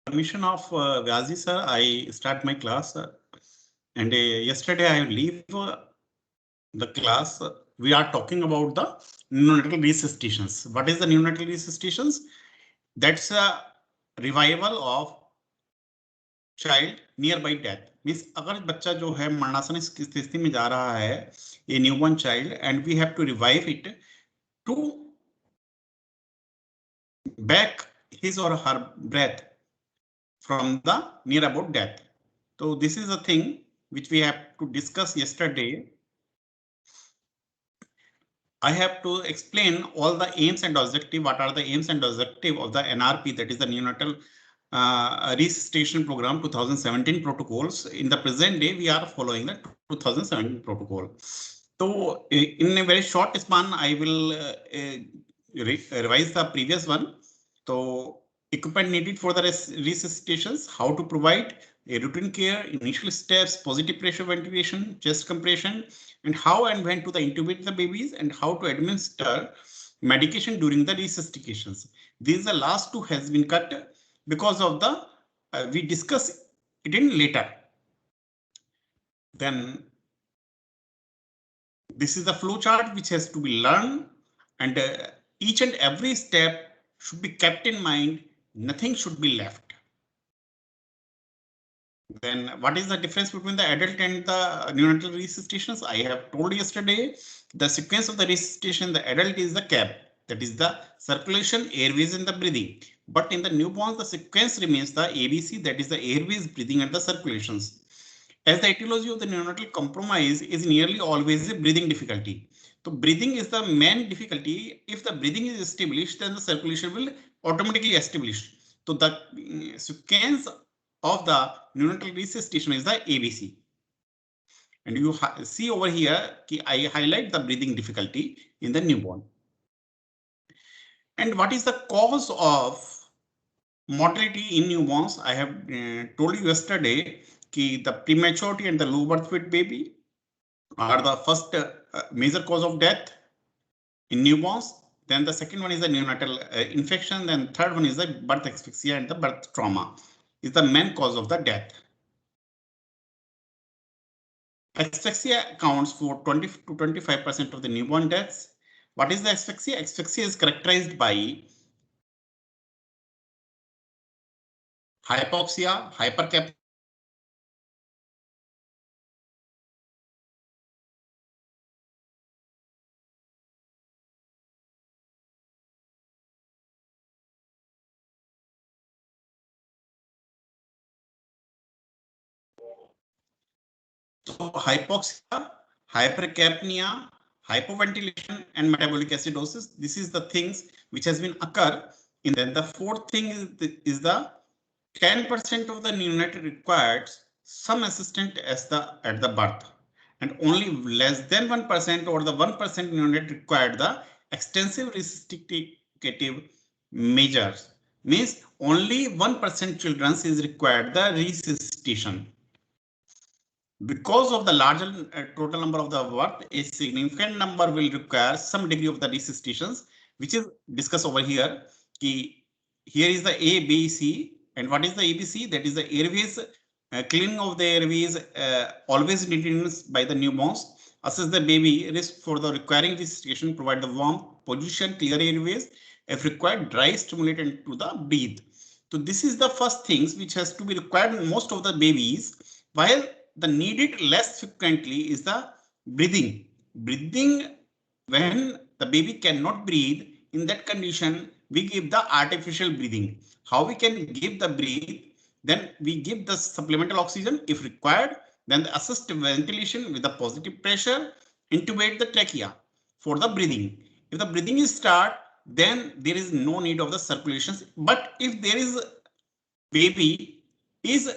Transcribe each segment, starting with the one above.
permission of Ghazi sir, I start my class. And yesterday I leave the class. We are talking about the neonatal resuscitations. What is the neonatal resuscitations? That's a revival of child near by death means अगर बच्चा जो है मरणासन स्थिति में जा रहा है ये newborn child and we have to revive it to back his or her breath from the near about death. So this is a thing which we have to discuss yesterday. I have to explain all the aims and objective. What are the aims and objective of the NRP, that is the neonatal resuscitation program 2017 protocols. In the present day we are following the 2017 protocol. So in a very short span I will revise the previous one. So equipment needed for the resuscitations, how to provide a routine care, initial steps, positive pressure ventilation, chest compression, and how and when to intubate the babies, and how to administer medication during the resuscitations. These the last two has been cut because of the we discuss it in later. Then this is the flow chart which has to be learned, and each and every step should be kept in mind. Nothing should be left. Then what is the difference between the adult and the neonatal resuscitations? I have told yesterday the sequence of the resuscitation, the adult is the cap, that is the circulation, airways and the breathing. But in the newborn, the sequence remains the ABC, that is the airways, breathing and the circulations. As the etiology of the neonatal compromise is nearly always a breathing difficulty. So breathing is the main difficulty. If the breathing is established, then the circulation will automatically establish. So the sequence of the neonatal resuscitation is the ABC. And you see over here, I highlight the breathing difficulty in the newborn. And what is the cause of mortality in newborns? I have told you yesterday that the prematurity and the low birth weight baby are the first major cause of death in newborns. Then the second one is the neonatal infection. Then third one is the birth asphyxia and the birth trauma is the main cause of the death. Asphyxia accounts for 20 to 25% of the newborn deaths. What is the asphyxia? Asphyxia is characterized by hypoxia, hypercapnia, so hypoxia, hypercapnia, hypoventilation, and metabolic acidosis. This is the things which has been occur. And then the fourth thing is the 10% of the neonatal requires some assistance at the birth, and only less than 1% or the 1% neonate required the extensive resuscitative measures. Means only 1% children is required the resuscitation. Because of the larger total number of the birth, a significant number will require some degree of the resuscitations, which is discussed over here. Here is the A, B, C, and what is the ABC? That is the airways, cleaning of the airways, always needed by the newborns. Assess the baby risk for the requiring resuscitation, provide the warm position, clear airways, if required, dry, stimulate into the breathe. So this is the first things which has to be required in most of the babies, while the needed less frequently is the breathing. Breathing, when the baby cannot breathe, in that condition, we give the artificial breathing. How we can give the breathe? Then we give the supplemental oxygen if required, then the assist ventilation with the positive pressure, intubate the trachea for the breathing. If the breathing is start, then there is no need of the circulations. But if there is baby is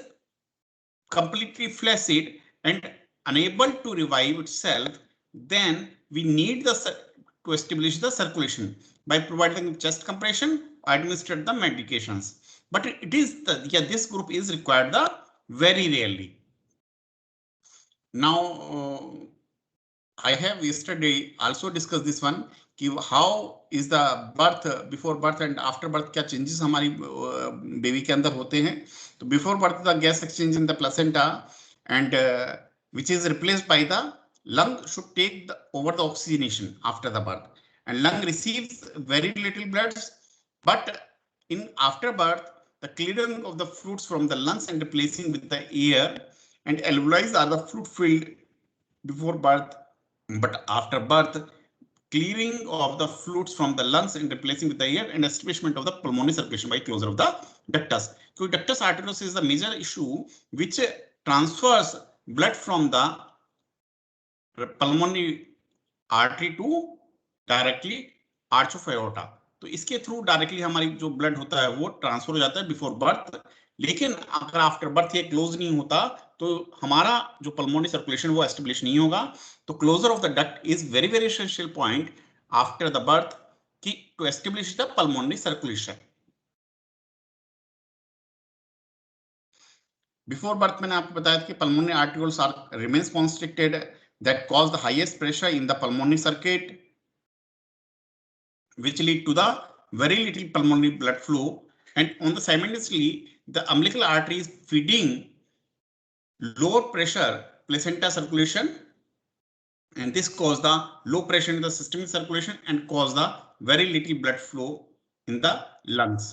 completely flaccid and unable to revive itself, then we need to establish the circulation by providing chest compression, administer the medications. But it is this group is required the very rarely. Now I have yesterday also discussed this one. कि how is the birth, before birth and after birth क्या changes हमारी baby के अंदर होते हैं. तो before birth the gas exchange in the placenta and which is replaced by the lung should take over the oxygenation after the birth, and lung receives very little blood, but in after birth the clearing of the fluids from the lungs and replacing with the air, and alveoli are the fluid filled before birth, but after birth clearing of the fluids from the lungs and replacing with the air, and establishment of the pulmonary circulation by closure of the ductus. So ductus arteriosus is the major issue which transfers blood from the pulmonary artery to directly arch of aorta. तो इसके through directly हमारी जो blood होता है वो transfer हो जाता है बिफोर बर्थ. लेकिन अगर आफ्टर बर्थ ये क्लोज नहीं होता तो हमारा जो पल्मोनरी सर्कुलेशन वो एस्टेब्लिश नहीं होगा. तो closure of the duct is very very essential point after the birth की to establish the pulmonary circulation. Before birth मैंने आपको बताया था कि pulmonary arterioles are remains constricted that cause the highest pressure in the pulmonary circuit, which lead to the very little pulmonary blood flow, and on the simultaneously the umbilical artery is feeding lower pressure placenta circulation, and this cause the low pressure in the systemic circulation and cause the very little blood flow in the lungs.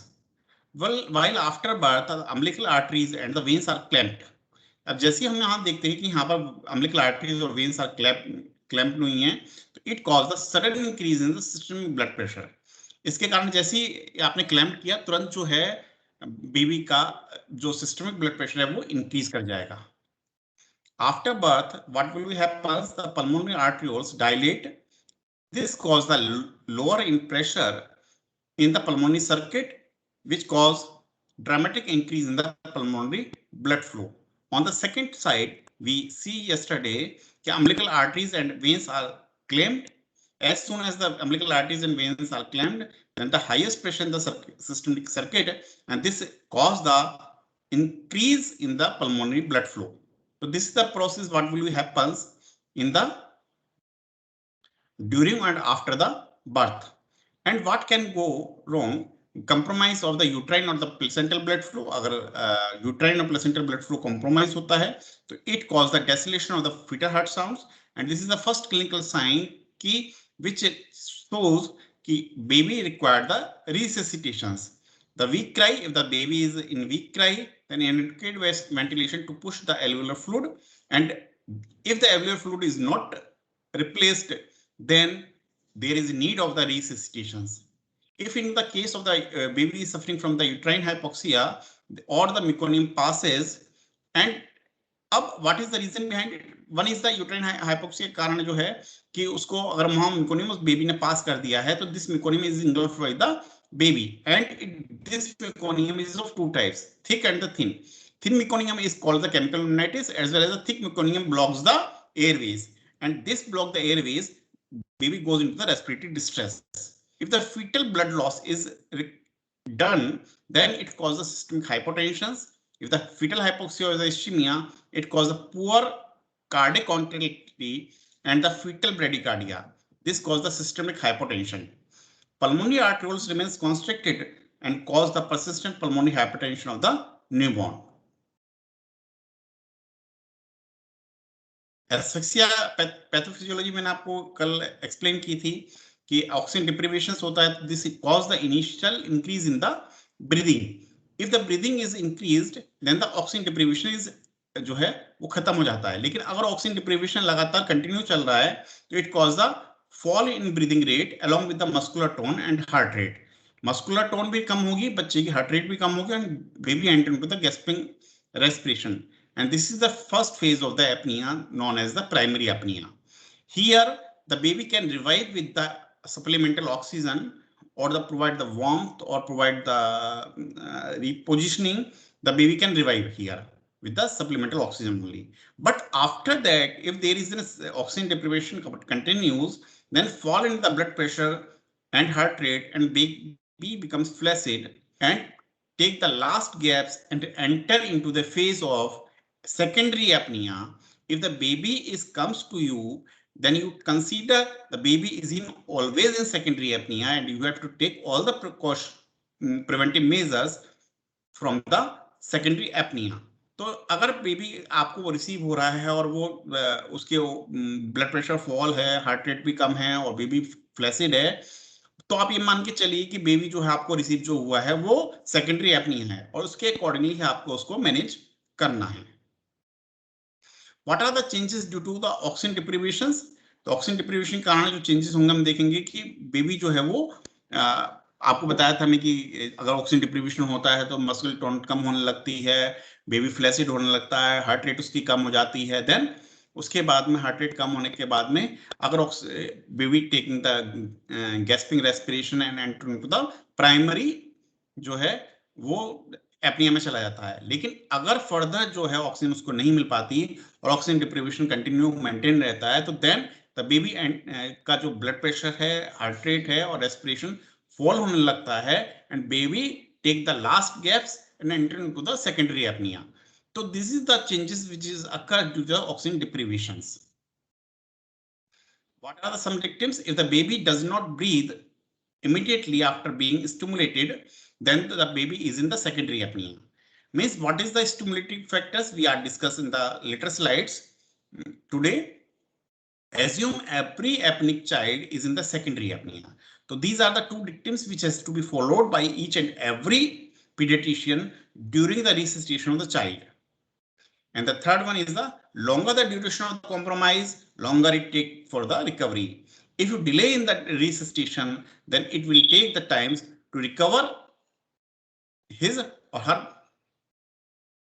Well, while after birth the umbilical arteries and the veins are clamped. अब जैसे हम यहाँ देखते हैं कि यहाँ पर umbilical arteries और veins are clamped नहीं है, तो it cause the sudden increase in the systemic blood pressure. इसके कारण जैसे ही आपने क्लैम्प किया तुरंत जो है बेबी का जो सिस्टमिक ब्लड प्रेशर है वो इंक्रीज कर जाएगा. After birth, what will happen? The pulmonary arterioles dilate. This cause the lower in pressure in the pulmonary circuit, which cause dramatic increase in the pulmonary blood flow. On the second side, we see yesterday that umbilical arteries and veins are clamped. As soon as the umbilical arteries and veins are clamped, then the highest pressure in the systemic circuit, and this cause the increase in the pulmonary blood flow. So this is the process what will happens in the during and after the birth. And what can go wrong? Compromise of the uterine or the placental blood flow. अगर uterine or placental blood flow compromise होता है तो it cause the deceleration of the fetal heart sounds, and this is the first clinical sign की which shows कि baby require the resuscitations. The weak cry, if the baby is in weak cry, then indicate ventilation to push the alveolar fluid, and if the alveolar fluid is not replaced, then there is a need of the resuscitations. If in the case of the baby is suffering from the uterine hypoxia or the meconium passes, and अब what is the reason behind it? One is the uterine hypoxia कारण जो है कि उसको अगर वहां meconium उस baby ने पास कर दिया है तो this meconium is engulfed by the baby, and this meconium is of two types, thick and the thin. Thin meconium is called the chemical pneumonitis, as well as the thick meconium blocks the airways, and this block the airways, baby goes into the respiratory distress. If the fetal blood loss is done, then it causes systemic hypotension. If the fetal hypoxia or the ischemia, it causes poor cardiac contractility and the fetal bradycardia. This causes the systemic hypotension. Pulmonary arterioles remains constricted and cause the persistent pulmonary hypertension of the newborn. Asphyxia pathophysiology मैंने आपको कल explain की थी कि oxygen deprivation होता है, this cause the initial increase in the breathing. If the breathing is increased then the oxygen deprivation is जो है वो खत्म हो जाता है. लेकिन अगर ऑक्सीजन डिप्रीवेशन लगातार कंटिन्यू चल रहा है तो it cause the fall in breathing rate along with the muscular tone and heart rate. Muscular tone भी कम होगी, बच्चे की हार्ट रेट भी कम होगी, and baby enter into the gasping respiration. And this is the first phase of the apnea known as the primary apnea. Here the baby can revive with the supplemental oxygen or the provide the warmth or provide the repositioning. The baby can revive here with the supplemental oxygen only. But after that, if there is an oxygen deprivation continues, then fall in the blood pressure and heart rate, and baby becomes flaccid and take the last gaps and enter into the phase of secondary apnea. If the baby comes to you then you consider the baby is in always in secondary apnea and you have to take all the preventive measures from the secondary apnea. तो अगर baby आपको receive हो रहा है और वो उसके blood pressure fall है, हार्ट रेट भी कम है और बेबी फ्लैसिड है, तो आप ये मान के चलिए कि बेबी जो है आपको रिसीव जो हुआ है वो सेकेंडरी एपनिया है और उसके अकॉर्डिंगली आपको उसको मैनेज करना है. What are the changes due to the oxygen deprivations? तो ऑक्सीजन डिप्रीवेशन के कारण जो चेंजेस होंगे हम देखेंगे कि बेबी जो है वो आपको बताया था मैं कि अगर ऑक्सीजन डिप्रीवेशन होता है तो मस्कुलर टोन कम होने लगती है, बेबी फ्लैसिड होने लगता है, हार्ट रेट उसकी कम हो जाती है. देन उसके बाद में हार्ट रेट कम होने के बाद में अगर baby taking the gasping respiration and entering to the primary जो है वो एपनिया में चला जाता है. लेकिन अगर फर्दर जो है ऑक्सीजन उसको नहीं मिल पाती और ऑक्सीजन डिप्रीवेशन कंटिन्यू मेंटेन रहता है तो देन द बेबी का जो ब्लड प्रेशर है, हार्ट रेट है और रेस्पिरेशन फॉल होने लगता है and baby take the last gasps and enter into the secondary apnoea. So this is the changes which is occur due to the oxygen deprivations. What are the some victims? If the baby does not breathe immediately after being stimulated, then the baby is in the secondary apnea. Means what is the stimulating factors we are discussing in the later slides. Today, assume a pre-apneic child is in the secondary apnea. So these are the two dictums which has to be followed by each and every pediatrician during the resuscitation of the child. And the third one is the longer the duration of the compromise, longer it take for the recovery. If you delay in the resuscitation, then it will take the times to recover his or her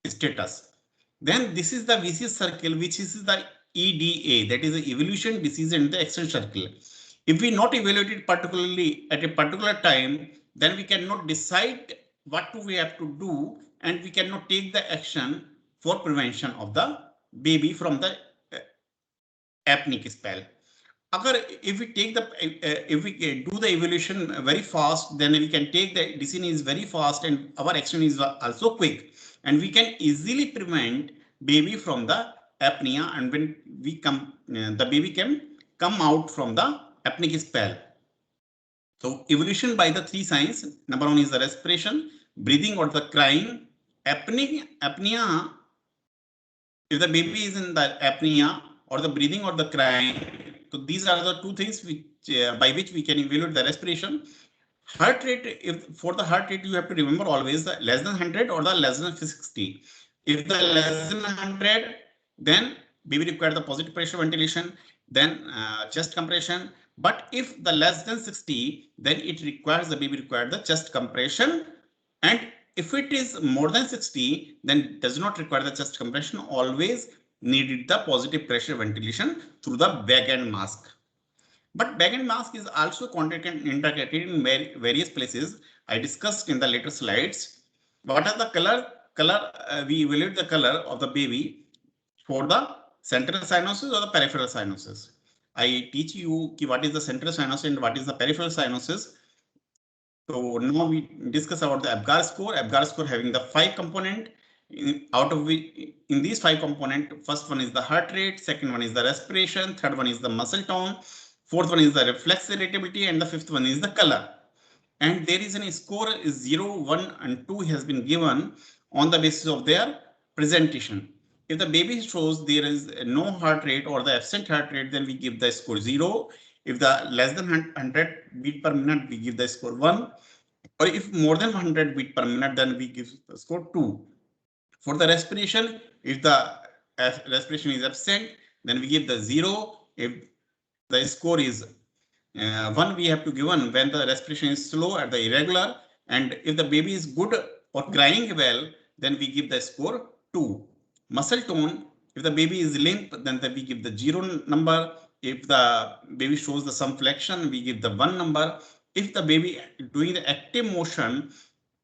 status. Then this is the vicious circle, which is the EDA, that is the evolution, disease and the extinction circle. If we not evaluate it particularly at a particular time, then we cannot decide what we have to do and we cannot take the action for prevention of the baby from the apneic spell. Agar if we take the if we do the evolution very fast, then we can take the decision is very fast and our action is also quick and we can easily prevent baby from the apnea, and when we come the baby can come out from the apneic spell. So evolution by the three signs. Number one is the respiration, breathing or the crying. Apnea, if the baby is in the apnea or the breathing or the crying, so these are the two things which by which we can evaluate the respiration. Heart rate, if for the heart rate you have to remember always the less than 100 or the less than 60. If the less than 100, then baby require the positive pressure ventilation, then chest compression. But if the less than 60, then it requires the baby require the chest compression, and if it is more than 60, then does not require the chest compression, always needed the positive pressure ventilation through the bag and mask. But bag and mask is also integrated in various places. I discussed in the later slides. What are the color? We evaluate the color of the baby for the central cyanosis or the peripheral cyanosis. I teach you what is the central cyanosis and what is the peripheral cyanosis. So now we discuss about the APGAR score. APGAR score having the 5 component. Out of which in these 5 component, first one is the heart rate, second one is the respiration, third one is the muscle tone, fourth one is the reflex irritability, and the fifth one is the color. And there is a score is 0, 1 and 2 has been given on the basis of their presentation. If the baby shows there is no heart rate or the absent heart rate, then we give the score 0. If the less than 100 beat per minute, we give the score 1. Or if more than 100 beat per minute, then we give the score 2. For the respiration, if the respiration is absent, then we give the 0. If the score is 1, we have to give 1 when the respiration is slow or the irregular. And if the baby is good or crying well, then we give the score 2. Muscle tone, if the baby is limp, then we give the 0 number. If the baby shows the some flexion, we give the 1 number. If the baby doing the active motion,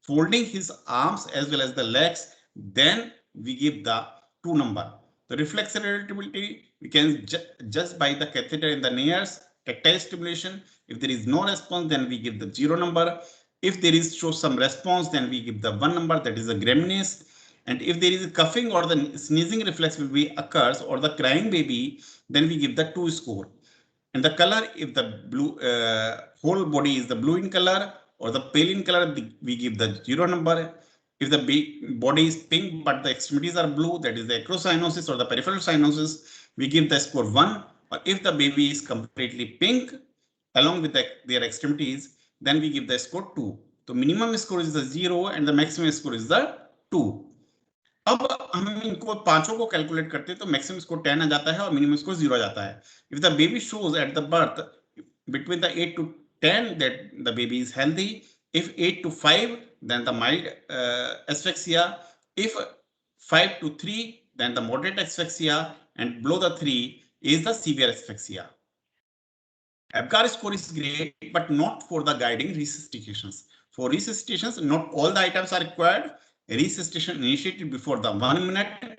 folding his arms as well as the legs, then we give the 2 number. The reflex irritability, we can just by the catheter in the nares, tactile stimulation. If there is no response, then we give the 0 number. If there is show some response, then we give the 1 number, that is a Gremness. And if there is a coughing or the sneezing reflex will be occurs or the crying baby, then we give the 2 score. And the color, if the blue whole body is the blue in color or the pale in color, we give the 0 number. If the body is pink but the extremities are blue, that is the acrocyanosis or the peripheral cyanosis, we give the score 1. Or if the baby is completely pink along with their extremities, then we give the score 2. So minimum score is the 0 and the maximum score is the 2. अब हम इनको पांचों को calculate करते हैं तो maximum score 10 आ जाता है और मिनिमम स्कोर 0 आ जाता है. If the baby shows at the birth between the 8 to 10 that the baby is healthy. If 8 to 5, then the mild asphyxia. If 5 to 3, then the moderate asphyxia, and below the 3 is the severe asphyxia. APGAR score is great, but not for the guiding resuscitations. For resuscitations, not all the items are required. Resuscitation initiated before the 1 minute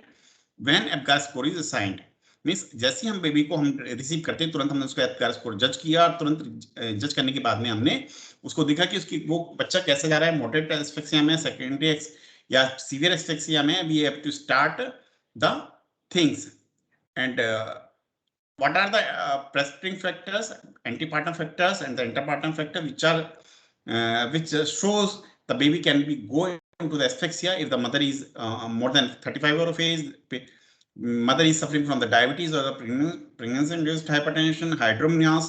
when APGAR score is assigned. Means जैसे हम baby को हम receive करते हैं तुरंत हमने उसका APGAR score जज किया और तुरंत जज करने के बाद में हमने उसको देखा कि उसकी वो बच्चा कैसे जा रहा है, मॉडरेट एस्फेक्सिया में, सेकेंडरी या सीवियर एस्फेक्सिया में. We have to start the things and what are the precipitating factors, antepartum factors and the interpartum factor which shows the baby can be going to the asphyxia if the mother is more than 35 years of age, mother is suffering from the diabetes or the pregnancy-induced hypertension, hydromnias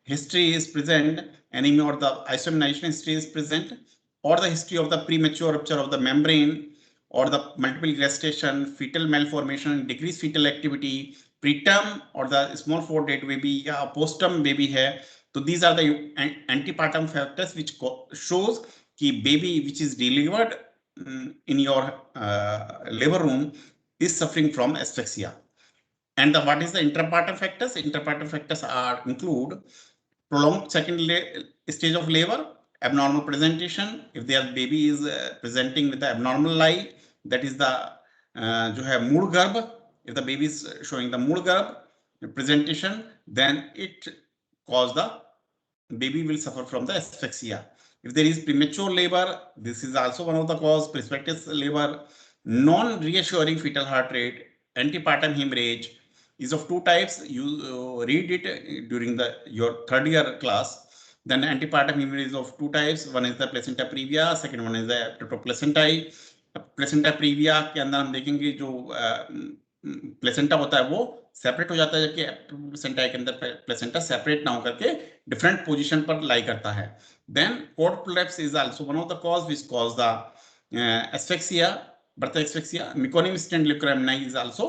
history is present, anemia or the isoimmunization history is present, or the history of the premature rupture of the membrane, or the multiple gestation, fetal malformation, decreased fetal activity, preterm or the small 4-day baby या postterm baby है. तो these are the antepartum factors which shows कि baby which is delivered in your labor room is suffering from asphyxia. And what is the interpartum factors? Interpartum factors are include prolonged second stage of labor, abnormal presentation. If their baby is presenting with the abnormal lie, that is the जो है मूल गर्भ. If the baby is showing the मूल गर्भ presentation, then it cause the baby will suffer from the asphyxia. If there is premature labor, this is also one of the cause. Prospectus labor, non-reassuring fetal heart rate, antepartum hemorrhage is of two types. You read it during your third year class. Then antepartum hemorrhage is of two types. One is the placenta previa, second one is the placentae. Placenta previa के अंदर हम देखेंगे जो placenta होता है वो separate हो जाता है, जबकि प्लेसेंटा के अंदर प्लेसेंटा सेपरेट ना होकर के डिफरेंट पोजीशन पर लाई करता है. Then cord prolapse is also one of the cause which cause the asphyxia, birth asphyxia. Meconium stained liquor amnii is also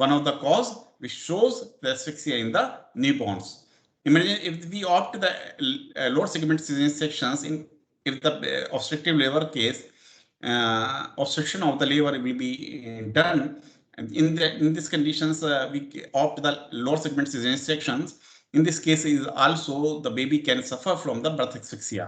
one of the cause which shows the asphyxia in the newborns. Imagine if we opt the lower segment cesarean sections in if the obstructive labor case, obstruction of the liver will be done. In these conditions, we opt the lower segment cesarean sections. In this case, is also the baby can suffer from the birth asphyxia.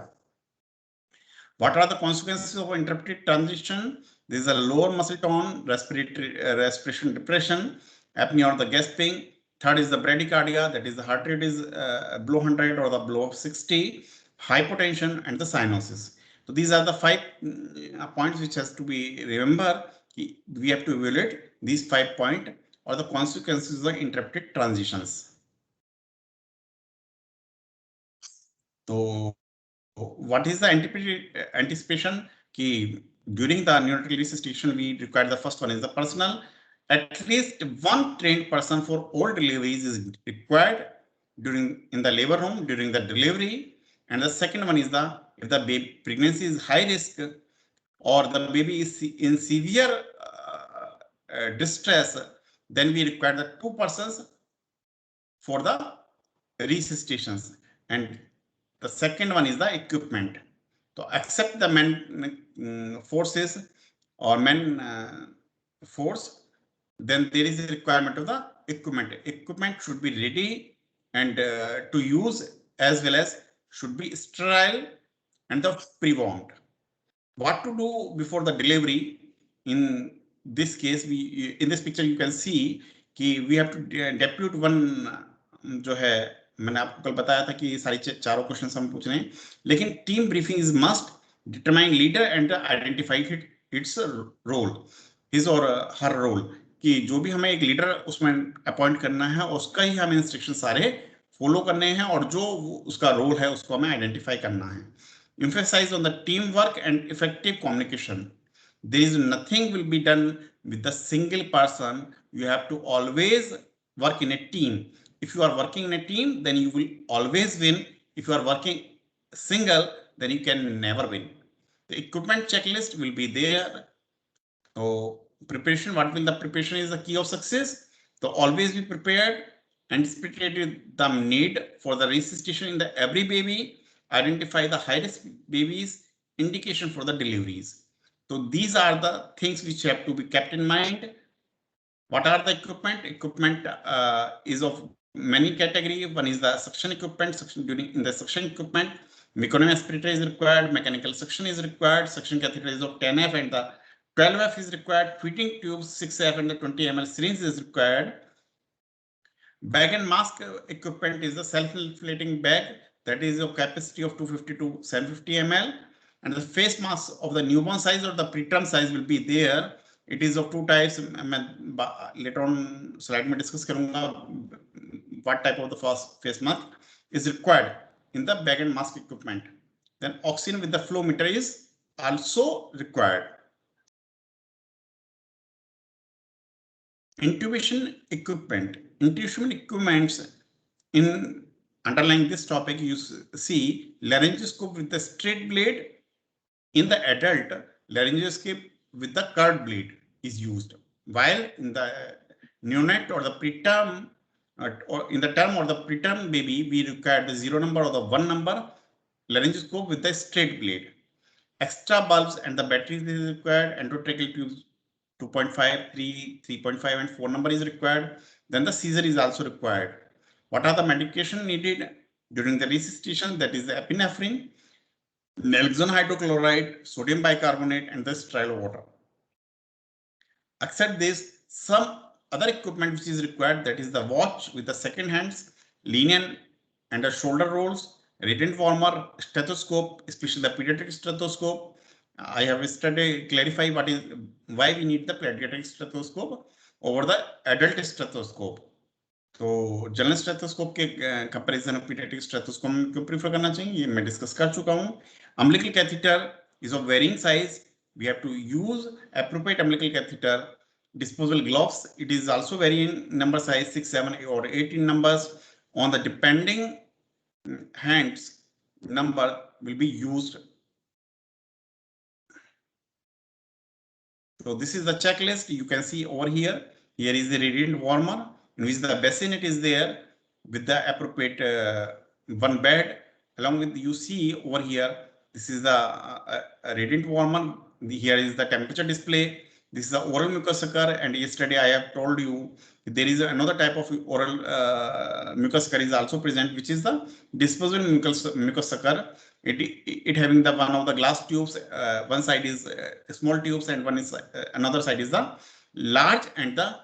What are the consequences of interrupted transition? There is a lower muscle tone, respiration depression, apnea or the gasping. Third is the bradycardia, that is the heart rate is below 100 or the below 60, hypotension and the cyanosis. So these are the 5 points which has to be remember. We have to evaluate these 5 points or the consequences of interrupted transitions. So what is the anticipation? Ki during the neonatal resuscitation, we require the first one is the personal. At least one trained person for all deliveries is required in the labor room during the delivery. And the second one is if the baby pregnancy is high risk or the baby is in severe distress, then we require the 2 persons for the resuscitations. And the second one is the equipment. So except the men forces or men force, then there is a requirement of the equipment. Equipment should be ready and to use, as well as should be sterile and the pre-warmed. What to do before the delivery? In this case, in this picture you can see कि we have to depute one जो है, मैंने आपको कल बताया था कि सारी चारों क्वेश्चन हम पूछ रहे हैं, लेकिन team briefing is must. Determine leader and identify its role, his और हर रोल, कि जो भी हमें एक लीडर उसमें अपॉइंट करना है उसका ही हमें इंस्ट्रक्शन सारे फॉलो करने हैं और जो उसका रोल है उसको हमें आइडेंटिफाई करना है. Emphasize on the teamwork and effective communication. There is nothing will be done with the single person. You have to always work in a team. If you are working in a team, then you will always win. If you are working single, then you can never win. The equipment checklist will be there. So preparation, what will the preparation is the key of success. So always be prepared, anticipate the need for the resuscitation in the every baby, identify the high risk babies, indication for the deliveries. So these are the things which have to be kept in mind. What are the equipment? Equipment is of many categories. One is the suction equipment. In the suction equipment, meconium aspirator is required, mechanical suction is required, suction catheter is of 10F and the 12F is required, feeding tubes 6F and the 20 ml syringe is required. Bag and mask equipment is the self-inflating bag that is of capacity of 250 to 750 ml, and the face mask of the newborn size or the preterm size will be there. It is of two types. Later on slide में discuss करूँगा what type of the face mask is required in the bag and mask equipment. Then oxygen with the flow meter is also required. Intubation equipment. Intubation equipments in underlying this topic, you see laryngoscope with the straight blade. In the adult, laryngoscope with the curved blade is used, while in the neonate or the preterm or in the term or the preterm baby, we require the 0 number or the 1 number laryngoscope with the straight blade. Extra bulbs and the batteries is required. Endotracheal tubes 2.5, 3, 3.5 and 4 number is required. Then the Caesar is also required. What are the medication needed during the resuscitation? That is the epinephrine, naloxone hydrochloride, sodium bicarbonate, and the sterile water. Except this, some other equipment which is required, that is the watch with the second hands, linen and the shoulder rolls, radiant warmer, stethoscope, especially the pediatric stethoscope. I have yesterday clarified why we need the pediatric stethoscope over the adult stethoscope. तो general stethoscope के comparison में paediatric stethoscope क्यों prefer करना चाहिए ये मैं discuss कर चुका हूं. Umbilical catheter is of varying size. We have to use appropriate umbilical catheter. Disposable gloves, it is also varying number size, 6, 7 or 18 numbers. On the depending hands number will be used. So this is the checklist you can see over here. Here is the radiant warmer in which the basin it is there with the appropriate one bed. Along with you see over here, this is the radiant warmer. Here is the temperature display. This is the oral mucus sucker, and yesterday I have told you there is another type of oral mucus sucker is also present, which is the disposable mucus sucker. It having the one of the glass tubes. One side is small tubes, and one is another side is the large and the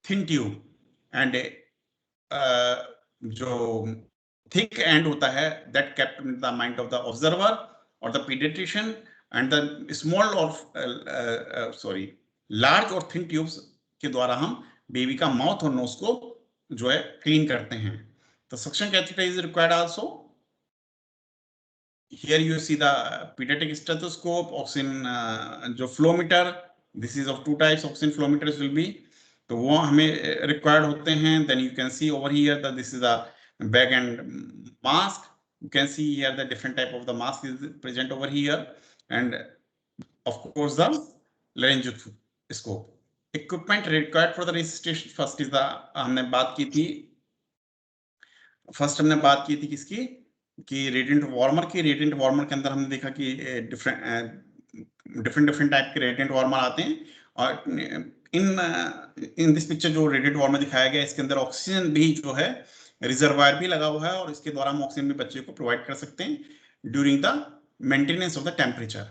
thin tube. And जो thick end होता है that kept in the mind of the observer or the pediatrician, and the small or large और thin tubes के द्वारा हम baby का mouth और knows को जो है क्लीन करते हैं. तो suction catheter is required also. Here you see the pediatric stethoscope, oxygen जो flow meter. This is of two types. Oxygen flow meters will be. तो वो हमें required होते हैं. Then you can see over here that this is the bag and mask. You can see here the different type of the mask is present over here, and of course the laryngoscope. Equipment required for the resuscitation. First is the हमने बात की थी. First हमने बात की थी किसकी कि रेडिएंट वार्मर की. रेडिएंट वार्मर के अंदर हमने देखा कि डिफरेंट टाइप के रेडिएंट वार्मर आते हैं, और इन दिस पिक्चर जो रेडिएंट वार्मर दिखाया गया इसके अंदर ऑक्सीजन भी जो है रिजर्वायर भी लगा हुआ है, और इसके द्वारा हम ऑक्सीजन भी बच्चे को प्रोवाइड कर सकते हैं during the maintenance of the temperature.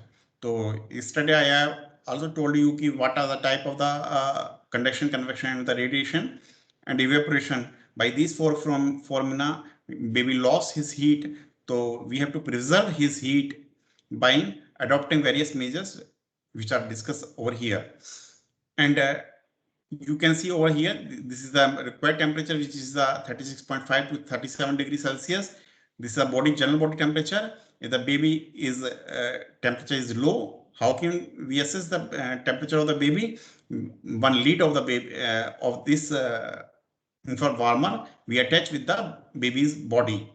तो yesterday I have also told you कि what are the type of the conduction, convection and the radiation and evaporation. By these four phenomena, baby lost his heat. So we have to preserve his heat by adopting various measures which are discussed over here. And you can see over here, this is the required temperature, which is the 36.5 to 37 degrees Celsius. This is the general body temperature. If the baby is temperature is low, how can we assess the temperature of the baby? 1 liter of the baby of this infrared warmer we attach with the baby's body,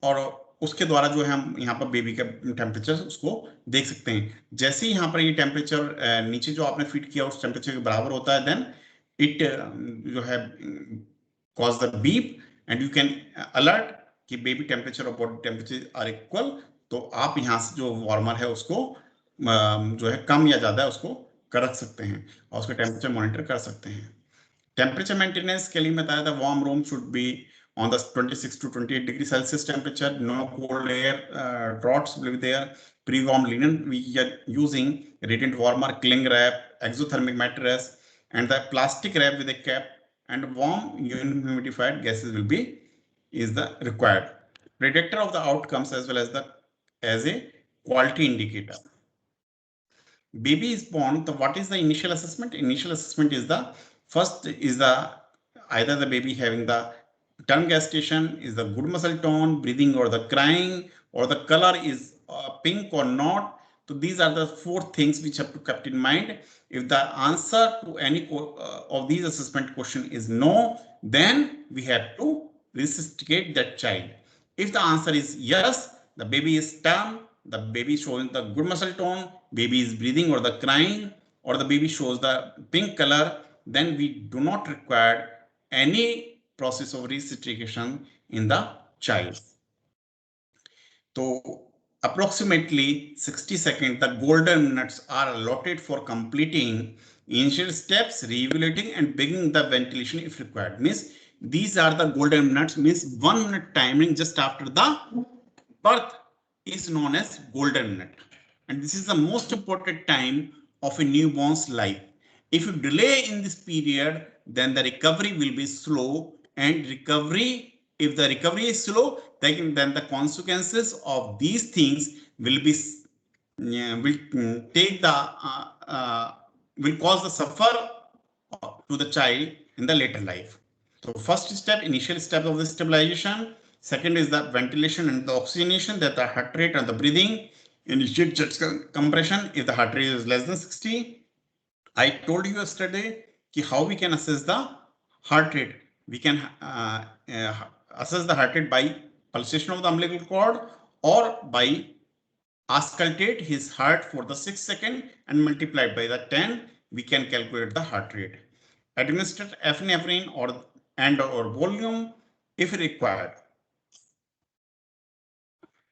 और उसके द्वारा जो है हम यहाँ पर baby का temperature उसको देख सकते हैं। जैसे ही यहाँ पर ये टेम्परेचर नीचे जो आपने फिट किया उस टेम्परेचर के बराबर होता है, देन इट जो है cause the beep and you can alert कि बेबी टेम्परेचर और बॉडी टेम्परेचर आर इक्वल। तो आप यहाँ से जो वार्मर है उसको जो है कम या ज्यादा उसको रख सकते हैं और उसका टेम्परेचर मॉनिटर कर सकते हैं। टेम्परेचर मेंटेनेंस के लिए बताया था warm room should be on the 26 to 28 degree Celsius temperature, no cold air draughts will be there. Pre-warm linen we are using, radiant warmer, cling wrap, exothermic mattress, and the plastic wrap with a cap, and warm humidified gases will be is the required. Predictor of the outcomes as well as a quality indicator. Baby is born. So what is the initial assessment? Initial assessment is the first is the either the baby having the term gestation, is the good muscle tone, breathing or the crying, or the color is pink or not. So these are the 4 things which have to keep in mind. If the answer to any of these assessment question is no, then we have to resuscitate that child. If the answer is yes, the baby is term, the baby showing the good muscle tone, baby is breathing or the crying, or the baby shows the pink color, then we do not require any process of resuscitation in the child. So approximately 60 seconds, the golden minutes are allotted for completing initial steps, reevaluating and beginning the ventilation if required. Means these are the golden minutes, means 1 minute timing just after the birth is known as golden minute. And this is the most important time of a newborn's life. If you delay in this period, then the recovery will be slow. And if the recovery is slow, then the consequences of these things will be will cause the suffer to the child in the later life. So first step, initial step of the stabilization. Second is the ventilation and the oxygenation, that the heart rate and the breathing. Initiate chest compression if the heart rate is less than 60. I told you yesterday how we can assess the heart rate. We can assess the heart rate by pulsation of the umbilical cord or by auscultate his heart for the 6 seconds and multiplied by the 10, we can calculate the heart rate. Administer epinephrine or volume if required.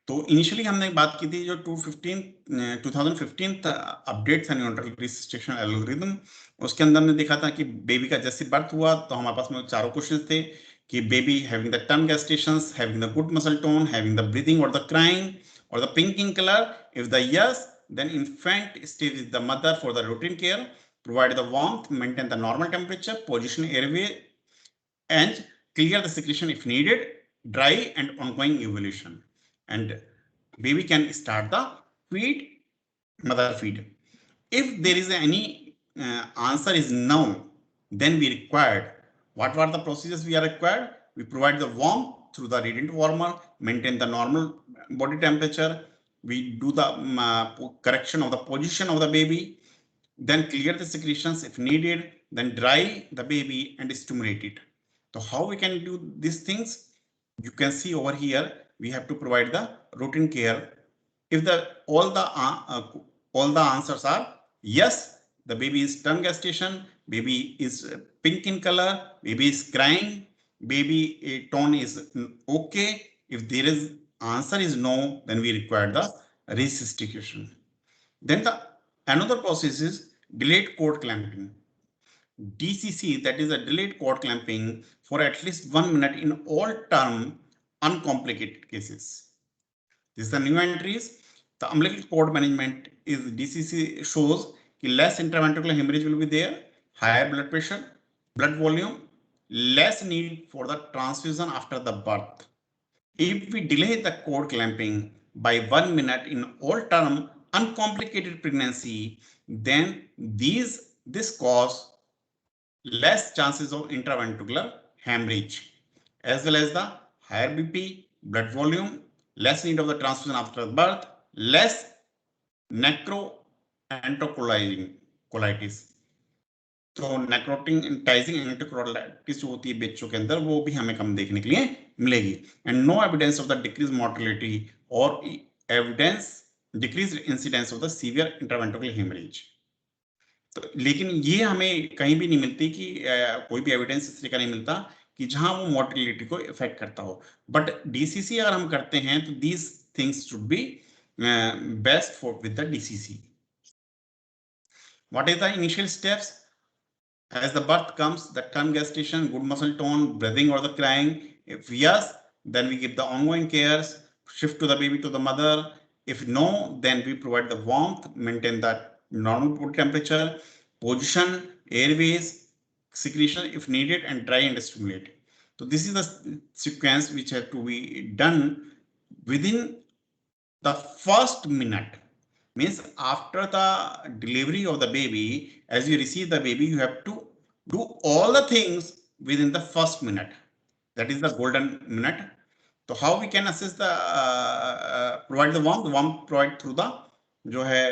तो initially हमने बात की थी जो 2015 update था neutral रिसस्टेशन algorithm, उसके अंदर हमने देखा था कि बेबी का जैसे बर्थ हुआ तो हमारे पास में 4 क्वेश्चन थे कि baby having the term gestation, having the good muscle tone, having the breathing और the crying or the pink in color. If the yes, then infant stays with the mother for the routine care, provide the warmth, maintain the normal temperature, position airway, and clear the secretion if needed, dry and ongoing evolution. And baby can start the mother feed. If there is any answer is no, then we required, what were the procedures we are required? We provide the warmth through the radiant warmer, maintain the normal body temperature, we do the correction of the position of the baby, then clear the secretions if needed, then dry the baby and stimulate it. So how we can do these things? You can see over here, we have to provide the routine care. If all the answers are yes, the baby is term gestation, baby is pink in color, baby is crying, baby tone is okay. If there is answer is no, then we require the resuscitation. Then another process is delayed cord clamping. DCC, that is a delayed cord clamping for at least 1 minute in all term uncomplicated cases. This is the new entries. The umbilical cord management is DCC shows less intraventricular hemorrhage will be there, higher blood pressure, blood volume, less need for the transfusion after the birth. If we delay the cord clamping by 1 minute in all term uncomplicated pregnancy, then this cause less chances of intraventricular hemorrhage, as well as the higher BP, blood volume, less need of the transfusion after birth, less necroenterocolitis. तो नेक्रोटिंटाइजिंग एंटरकोलाइटिस जो होती है बच्चों के अंदर, वो भी हमें कम देखने के लिए मिलेगी. And no evidence of the decrease mortality और evidence decrease incidence of the severe intraventricular haemorrhage. तो लेकिन ये हमें कहीं भी नहीं मिलती कि कोई भी एविडेंस इस तरह का नहीं मिलता कि जहां वो मोर्टेलिटी को इफेक्ट करता हो. बट डीसीसी अगर हम करते हैं तो these things should be best for with the DCC. What is the initial steps? As the birth comes, the term gestation, good muscle tone, breathing or the crying. If yes, then we give the ongoing cares, shift to the baby to the mother. If no, then we provide the warmth, maintain that normal body temperature, position, airways, secretion if needed, and dry and stimulate. So this is the sequence which has to be done within the first minute. Means after the delivery of the baby, as you receive the baby, you have to do all the things within the first minute. That is the golden minute. So how we can assess the provide the warmth? Warmth provide through the जो है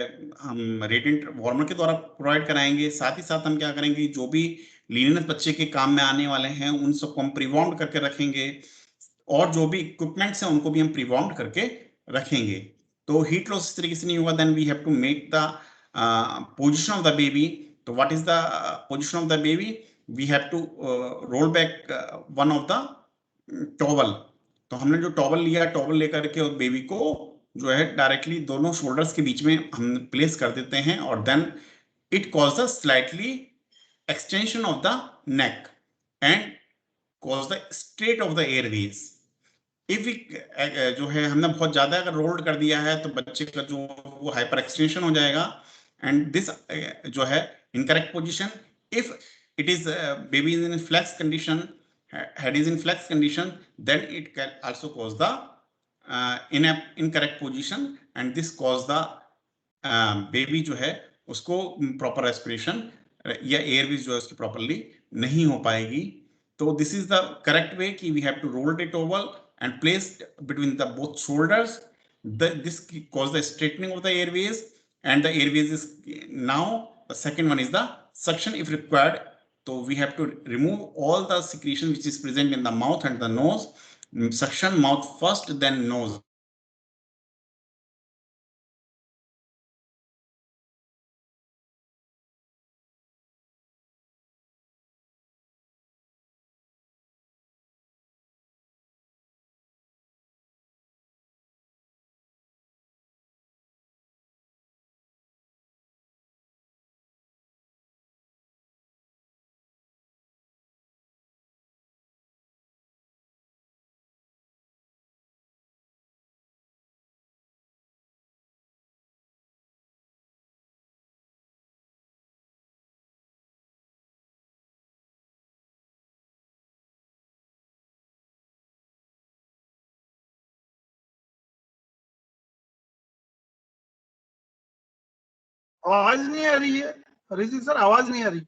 हम radiant warmer के द्वारा provide कराएंगे. साथ ही साथ हम क्या करेंगे, जो भी लीनियस बच्चे के काम में आने वाले हैं उन सबको हम प्रीवार्म्ड करके रखेंगे, और जो भी इक्विपमेंट्स हैं उनको भी हम प्रीवार्म्ड करके रखेंगे. तो हीट लॉस इस तरीके से नहीं होगा. Then we have to make the position of the baby. तो what is the position of the baby? We have to roll back one of the towel. तो हमने जो टॉवल लिया, टॉवल लेकर के उस बेबी को जो है डायरेक्टली दोनों शोल्डर्स के बीच में हम प्लेस कर देते हैं, और then it cause the slightly extension of the neck and cause the straight of the airways. If जो है हमने बहुत ज्यादा अगर रोल्ड कर दिया है तो बच्चे का जो वो हाइपर एक्सटेंशन हो जाएगा, एंड दिस जो है incorrect position. If it is baby is in flex condition, head is in flex condition, then it can also cause the incorrect position, and this cause the baby जो है उसको proper respiration या airways जो है उसकी properly नहीं हो पाएगी. तो this is the correct way कि we have to roll the towel and place between the both shoulders. This cause the straightening of the airways, and the airways is now the second one is the suction if required. So we have to remove all the secretion which is present in the mouth and the nose. Suction mouth first, then nose. आवाज नहीं आ रही है ऋषि sir, आवाज नहीं आ रही.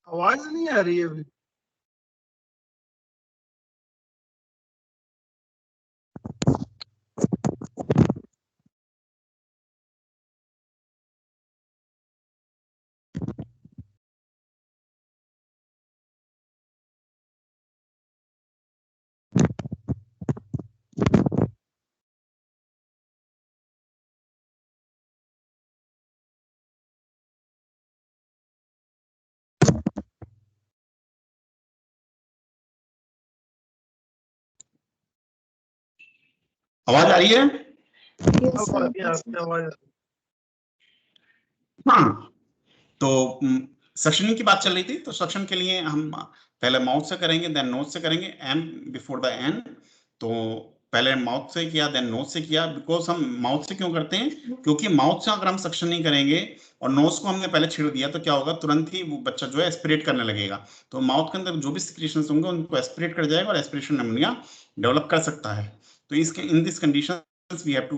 आवाज नहीं आ रही है अभी. आवाज आ रही है? हाँ, तो सक्शनिंग की बात चल रही थी. तो सक्शन के लिए हम पहले माउथ से करेंगे, देन नोज से करेंगे, एम बिफोर द एन. तो पहले माउथ से किया देन नोज से किया, बिकॉज हम माउथ से क्यों करते हैं, क्योंकि माउथ से अगर हम सक्शन नहीं करेंगे और नोज को हमने पहले छेड़ दिया तो क्या होगा, तुरंत ही वो बच्चा जो है एस्पिरेट करने लगेगा, तो माउथ के अंदर जो भी सिक्रीशंस होंगे उनको एस्पिरेट कर जाएगा और एस्पिरेशन निमोनिया डेवलप कर सकता है। तो इसके in this conditions we have to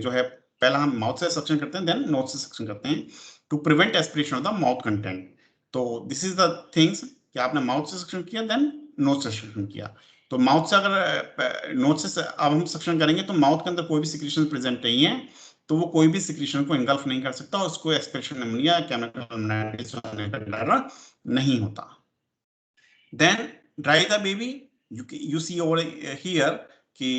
जो है पहला हम माउथ से सक्शन करते हैं देन नोज से सक्शन करते हैं to prevent aspiration of the mouth content. तो दिस इज द थिंग्स कि आपने माउथ से सक्शन किया देन नोज से सक्शन किया। तो माउथ से अगर नोज से अब हम सक्शन करेंगे तो माउथ के अंदर कोई भी सिक्रीशन प्रेजेंट नहीं है, तो वो कोई भी सिक्रीशन को इंगल्फ नहीं कर सकता, उसको एक्सप्रेशन निमोनिया केमिकल निमोनियाइटिस होने का डर नहीं होता। Then dry the baby, you see over here कि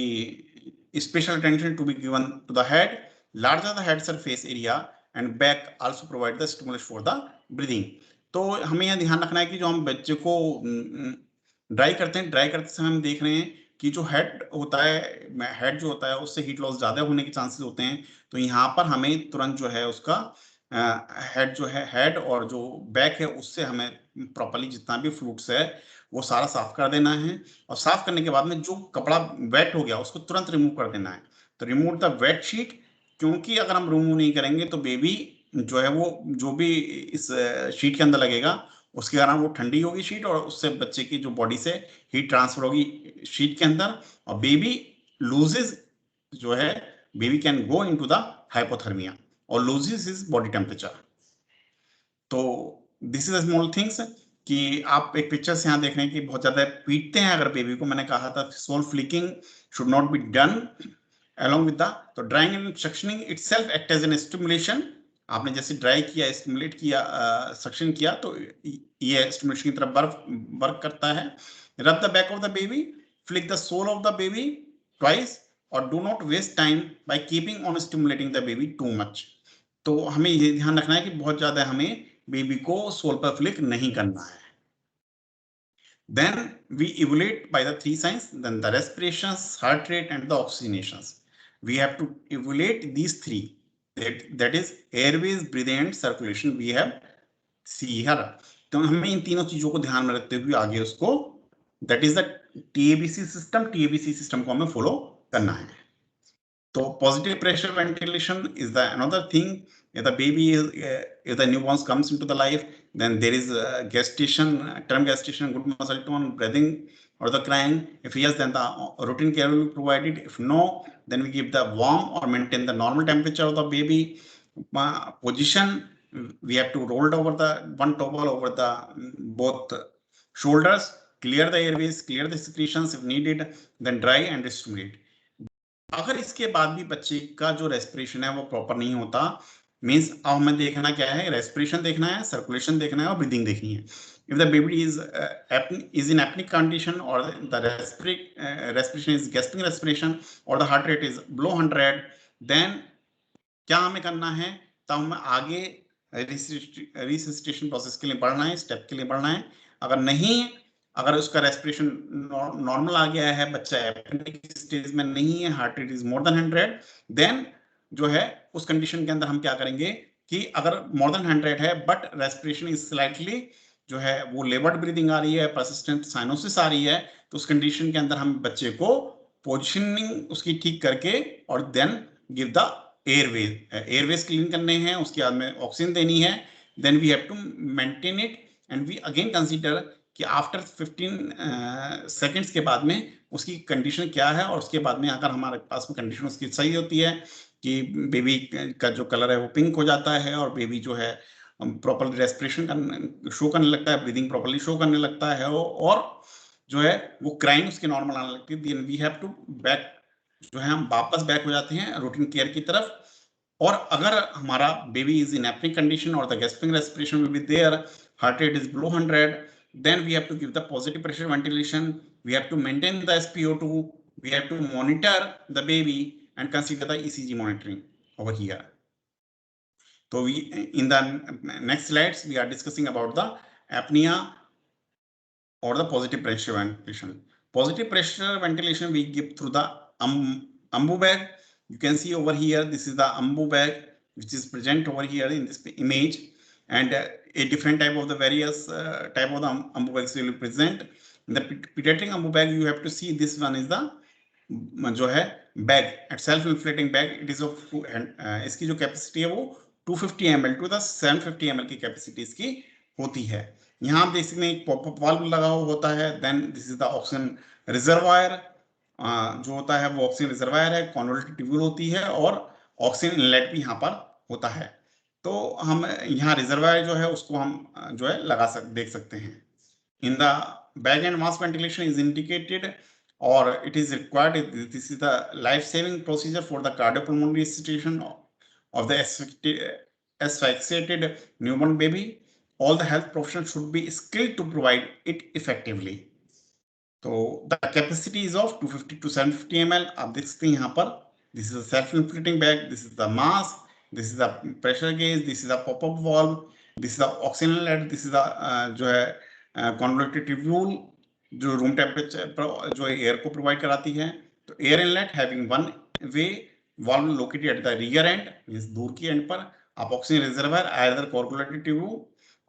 special attention to be given to the head, larger the head surface area and back also provide the stimulus for the breathing। तो हमें यह ध्यान रखना है कि जो हम बच्चे को ड्राई करते हैं, ड्राई करते समय हम देख रहे हैं कि जो हेड होता है, हेड जो होता है उससे हीट लॉस ज्यादा होने के चांसेस होते हैं, तो यहाँ पर हमें तुरंत जो है उसका हेड जो है, हेड और जो बैक है उससे हमें प्रॉपर्ली जितना भी फ्लूइड्स है वो सारा साफ कर देना है, और साफ करने के बाद में जो कपड़ा वेट हो गया उसको तुरंत रिमूव कर देना है। तो रिमूव द वेट शीट, क्योंकि अगर हम रिमूव नहीं करेंगे तो बेबी जो है वो जो भी इस शीट के अंदर लगेगा उसके कारण वो ठंडी होगी शीट, और उससे बच्चे की जो बॉडी से हीट ट्रांसफर होगी शीट के अंदर, और बेबी लूजेस जो है, baby can go into the hypothermia और लूजेस हिज बॉडी टेम्परेचर। तो दिस इज स्मॉल थिंग्स कि आप एक पिक्चर से यहाँ देख रहे हैं कि बहुत ज्यादा पीटते हैं अगर बेबी को, मैंने कहा था sole flicking should not be done along with the, तो drying and suctioning itself act as an stimulation। आपने जैसे ड्राई किया, स्टिमुलेट किया, सक्शन किया, तो ये स्टिमुलेशन की तरफ वर्क करता है। Rub the back of the baby, flick the sole of the baby twice, और do not waste time by keeping on stimulating the baby too much. तो हमें ये ध्यान रखना है कि बहुत ज्यादा हमें बेबी को सोल पर फ्लिक नहीं करना है। Then we evaluate by the three signs, then the respirations, heart rate and the oxygenations. We have to evaluate these three, that is airways, breathing and circulation we have see here। तो हमें इन तीनों चीजों को ध्यान में रखते हुए आगे उसको, that is the TABC system को हमें फॉलो करना है। तो positive pressure ventilation is the another thing। If the baby is if the newborn comes into the life, then there is gestation, term gestation, good muscle tone, breathing or the crying. If yes, then the routine care will be provided. If no, then we give the warm or maintain the normal temperature of the baby. Position, we have to roll over the one towel over the both shoulders, clear the airways, clear the secretions if needed, then dry and stimulate। अगर इसके बाद भी बच्चे का जो respiration है वो proper नहीं होता, मींस अब हमें देखना क्या है, रेस्पिरेशन देखना है, सर्कुलेशन देखना है और ब्रीदिंग देखनी है। If the baby is in apneic condition or the respiration is gasping respiration or the heart rate is below 100, then क्या हमें करना है, तब हमें आगे रिससिटेशन प्रोसेस के लिए बढ़ना है, स्टेप के लिए बढ़ना है। अगर नहीं, अगर उसका रेस्पिरेशन नॉर्मल आ गया है, बच्चा एपनिक स्टेज में नहीं है, heart rate is more than 100, then जो है उस कंडीशन के अंदर हम क्या करेंगे कि अगर मोर देन 100 है बट रेस्पिरेशन इज स्लाइटली जो है वो लेबर्ड ब्रीदिंग आ रही है, परसिस्टेंट साइनोसिस आ रही है, तो उस कंडीशन के अंदर हम बच्चे को पोजिशनिंग उसकी ठीक करके और then give the airways clean करने हैं, उसके बाद में ऑक्सीजन देनी है, then we have to maintain it and we again consider कि आफ्टर 15 सेकेंड्स के बाद में उसकी कंडीशन क्या है, और उसके बाद में अगर हमारे पास में कंडीशन उसकी सही होती है कि बेबी का जो कलर है वो पिंक हो जाता है और बेबी जो है प्रॉपर रेस्पिरेशन शो करने लगता है, ब्रीदिंग प्रॉपर्ली शो करने लगता है, और जो है वो क्राइम उसके नॉर्मल आने लगती है, then we have to back, जो है हम वापस बैक हो जाते हैं रूटीन केयर की तरफ। और अगर हमारा baby is in apnoeic condition और the gasping respiration will be there, heart rate is below 100, then we have to give the positive pressure ventilation, we have to maintain the SpO2, we have to monitor the baby and consider the ECG monitoring over here। So we in the next slides we are discussing about the apnea or the positive pressure ventilation. Positive pressure ventilation we give through the ambu bag. You can see over here, this is the ambu bag which is present over here in this image, and a different type of the various type of the ambu bags will be present. In the pediatric ambu bag, you have to see this one is the जो है bag eight self inflating bag it is of इसकी जो capacity है वो 250 ml to the 750 ml की capacity इसकी होती है। यहाँ आप देख सकते हैं एक पॉपअप वाल्व लगा हुआ होता है। Then this is the oxygen reservoir, जो होता है वो ऑक्सीजन रिजर्वायर है, कॉन्वोल्यूटेड ट्यूब्यूल होती है और ऑक्सीजन इनलेट भी यहाँ पर होता है। तो हम यहाँ रिजर्वायर जो है उसको हम जो है देख सकते हैं। In the bag and mask ventilation is indicated or it is required. This is the life-saving procedure for the cardiopulmonary resuscitation of the asphyxiated newborn baby. All the health professionals should be skilled to provide it effectively. So the capacity is of 250 to 750 ml. आप देख सकते हैं यहाँ पर this is a self-inflating bag, this is the mask, this is the pressure gauge, this is the pop-up valve, this is the oxygen inlet, this is the जो है convoluted tubule जो room temperature पर जो air को provide कराती है। तो air inlet having one way valve located at the rear end, means दूर की एंड पर आप oxygen reservoir either convoluted tubule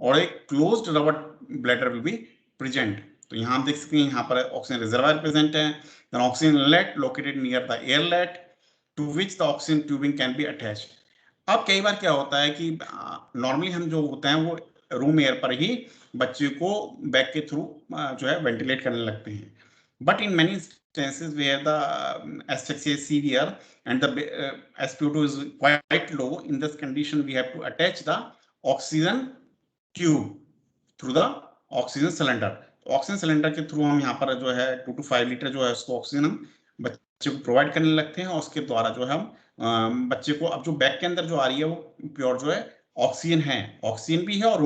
और एक closed rubber bladder will be present. तो यहाँ आप देख सकते हैं यहाँ पर ऑक्सीजन रिजर्वायर प्रेजेंट है। Then oxygen inlet located near the airlet to which the oxygen tubing can be attached. अब कई बार क्या होता है कि नॉर्मली हम जो होते हैं वो रूम एयर पर ही बच्चे को बैग के थ्रू जो है वेंटिलेट करने लगते हैं। But in many instances where the asphyxia is severe and the SpO2 is quite low, in this condition we have to attach the oxygen tube through the oxygen cylinder. Oxygen cylinder के through हम यहाँ पर जो है 2 to 5 litre जो है उसको oxygen हम बच्चे को प्रोवाइड करने लगते हैं और उसके द्वारा जो है हम बच्चे को, अब जो बैग के अंदर जो आ रही है वो प्योर जो है ऑक्सीजन है, ऑक्सीजन भी है और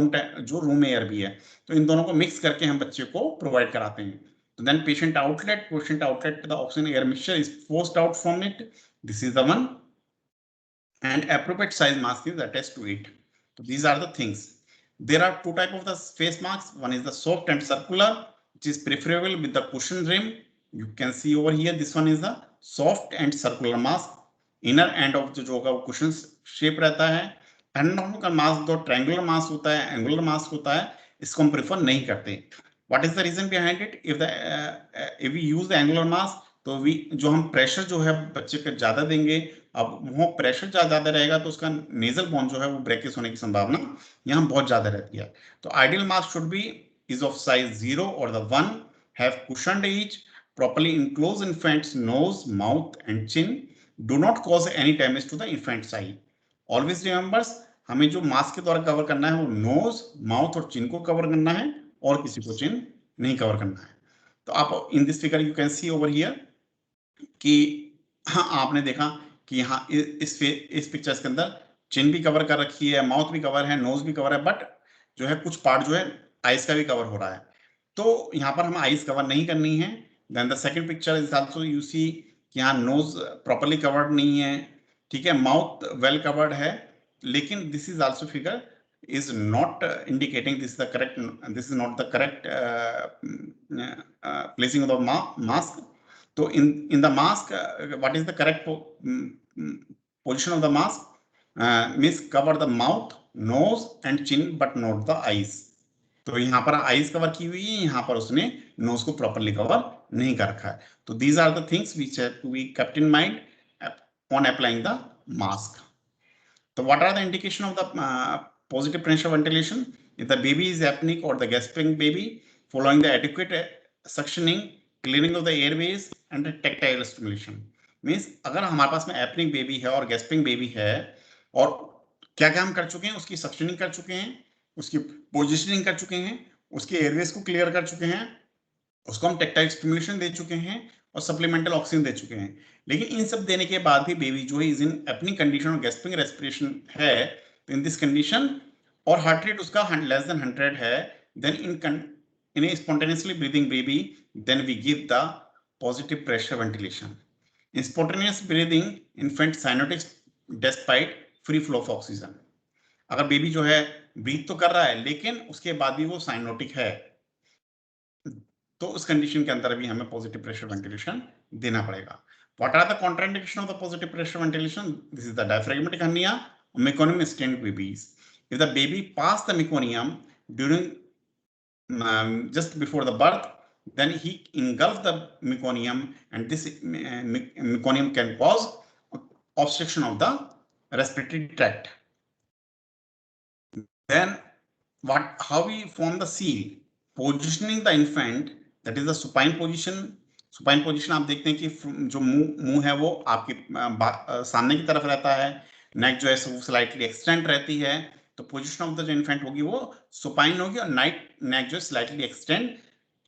रूम एयर भी है। तो इन दोनों को मिक्स करके हम बच्चे को प्रोवाइड कराते हैं। तो then patient outlet the oxygen air mixture is forced out from it, this is the one, and appropriate size mask is attached to it. तो these are the things. There are two types of the face masks. One is the soft and circular, which is preferable with the cushion rim. You can see over here, this one is the soft and circular mask. Inner end of जो होगा वो cushion shape रहता है। And का mask जो triangular mask होता है, angular mask होता है, इसको हम प्रेफर नहीं करते। What is the reason behind it? If we use the angular mask तो जो हम प्रेशर जो है बच्चे का ज्यादा देंगे, अब वो प्रेशर ज्यादा रहेगा तो उसका नेजल बोन जो है वो ब्रेकेज होने की संभावना यहाँ बहुत ज्यादा रहती है। तो ideal mask should be is of size 0 और the 1 have cushioned each, properly enclose infant's nose, mouth and chin, do not cause any damage to the infant's eye. Always remembers, हमें जो मास्क के द्वारा कवर करना है वो knows, mouth और चिन को कवर करना है और किसी को चिन नहीं कवर करना है। तो आप in this figure you can see over here कि हाँ आपने देखा कि यहाँ इस पिक्चर्स के अंदर चिन भी कवर कर रखी है, माउथ भी कवर है, नोज भी कवर है, बट जो है कुछ पार्ट जो है आइज का भी कवर हो रहा है। तो यहाँ पर हमें आइज कवर नहीं करनी है। Then the second picture is also you see कि यहाँ नोज प्रॉपर्ली कवर्ड नहीं है, ठीक है, माउथ वेल कवर्ड है, लेकिन this is also figure is not indicating this is the correct, this is not the correct placing of the mask. So in the mask, what is the correct position of the mask? Means cover the mouth, nose and chin but not the eyes. तो यहाँ पर eyes cover की हुई है, यहाँ पर उसने knows को प्रॉपर्ली कवर नहीं कर रखा है। तो these are the things which have to be kept in mind on applying the mask. तो what are the indication of the positive pressure ventilation? If the baby is apneic or the gasping baby, following the adequate suctioning, clearing of the airways and tactile stimulation. Means अगर हमारे पास में apneic baby है और gasping baby है और क्या क्या हम कर चुके हैं, उसकी suctioning कर चुके हैं, उसकी positioning कर चुके हैं, उसके airways को clear कर चुके हैं, उसको हम tactile stimulation दे चुके हैं और supplemental oxygen दे चुके हैं। लेकिन इन सब देने के बाद भी बेबी जो है इज इन apneic condition और gasping respiration है, in this condition और heart rate उसका less than 100 है, then in a spontaneously breathing baby, then we give the positive pressure ventilation. In spontaneous breathing, infant cyanotic despite free flow of oxygen. अगर baby जो है breathe तो कर रहा है लेकिन उसके बाद भी वो साइनोटिक है, तो उस कंडीशन के अंदर भी हमें पॉजिटिव प्रेशर वेंटिलेशन देना पड़ेगा। What are the contraindications of the positive pressure ventilation? This is the diaphragmatic hernia, meconium stent babies. If the baby passed the meconium during just before the birth, then he engulfs the meconium, and this meconium can cause obstruction of the respiratory tract. Then how we form the seal? Positioning the infant, that is the supine position. Supine position आप देखते हैं कि जो मुंह है वो आपके सामने की तरफ रहता है, नेक जो है वो स्लाइटली एक्सटेंड रहती है, तो पोजीशन ऑफ द जो इन्फेंट होगी वो सुपाइन होगी और नेक जो स्लाइटली एक्सटेंड।